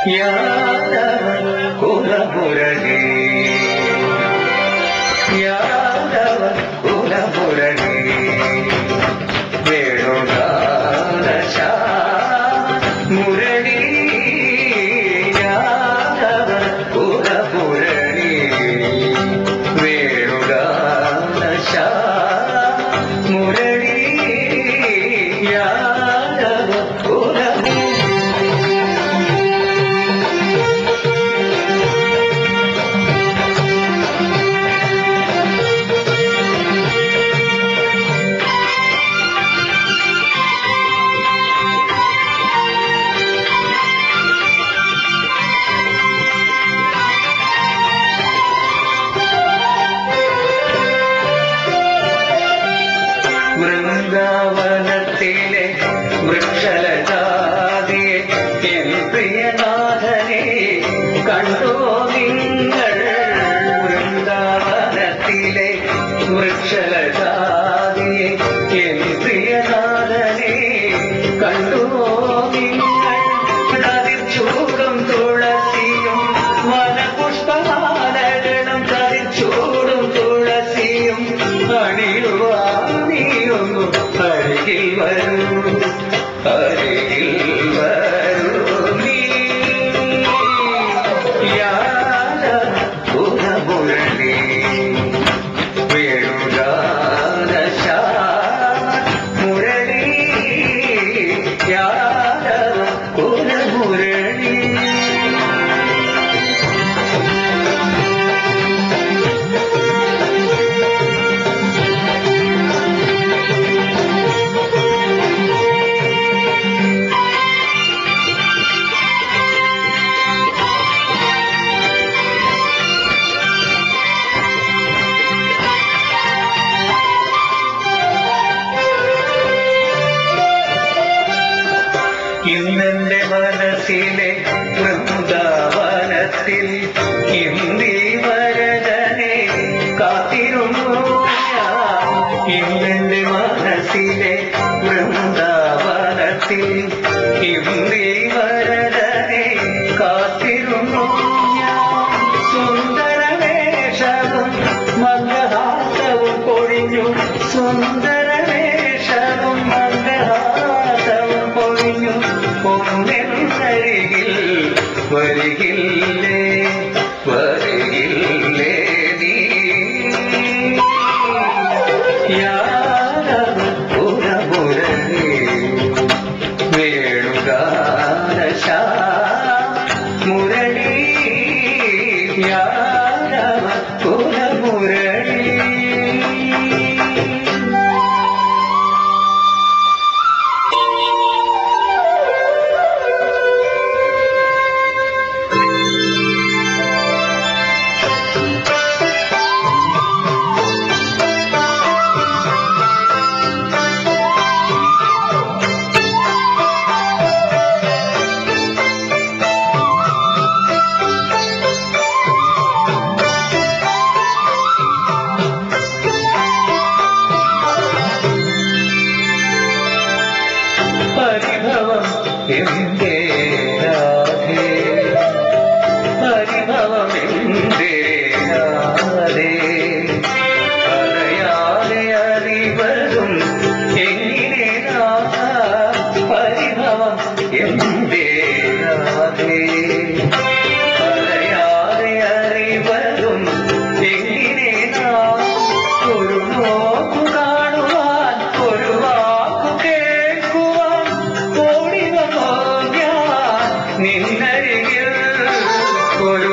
Yadava కులమురళి Yadava కులమురళి వేణుగాన Murali Yadava కులమురళి వేణుగాన Murali Yadava కులమురళి വൃന്ദാവനത്തിലെ വൃക്ഷലജാതിയെ N പ്രിയനാഥനെ കണ്ടോ നിങ്ങൾ വൃന്ദാവനത്തിലെ വൃക്ഷലജാതിയെ N പ്രിയനാഥനെ കണ്ടോ നിങ്ങൾ കതിർച്ചൂടും തുളസിയും വനപുഷ്പമാലകളും കതിർച്ചൂടും തുളസിയും അണിയുവാ അരികിൽ വരൂ അരികിൽ വരൂ നീ യാദവ കുലമുരളി വേണുഗാന മുരളി യാദവ കുലമുരളി ഇന്നെന്റെ മനസ്സിലെ വൃന്ദാവനത്തിൽ ഇന്ദീവരനെ കാത്തിരുന്നു ഞാൻ ഇന്നെന്റെ മനസ്സിലെ വൃന്ദാവനത്തിൽ ഇന്ദീവരനെ കാത്തിരുന്നു ഞാൻ സുന്ദരവേഷവും മന്ദഹാസവും പൊഴിഞ്ഞു സുന്ദരവേഷവും മന്ദഹാസവും പൊഴിഞ്ഞു ഒന്നെന്നരികിൽ വരികില്ലേ വരികില്ലേ നീ യാദവ കുലമുരളി വേണുഗാന മുരളി യാദവ കുലമുരളി പരിഭവം എന്തേ രാധേ പരിഭവം എന്തേ രാധേ അറിയാതെ അറിവതും എങ്ങനെ പരിഭവം എന്തേ രാധേ അറിയാതെ അറിവതും എങ്ങനെ ഒരു നോക്കു കാണുവാൻ ഒരു വാക്കു കേൾക്കുവാൻ ഓടി വന്നോ ഞാൻ നിന്നരികിൽ ഒരു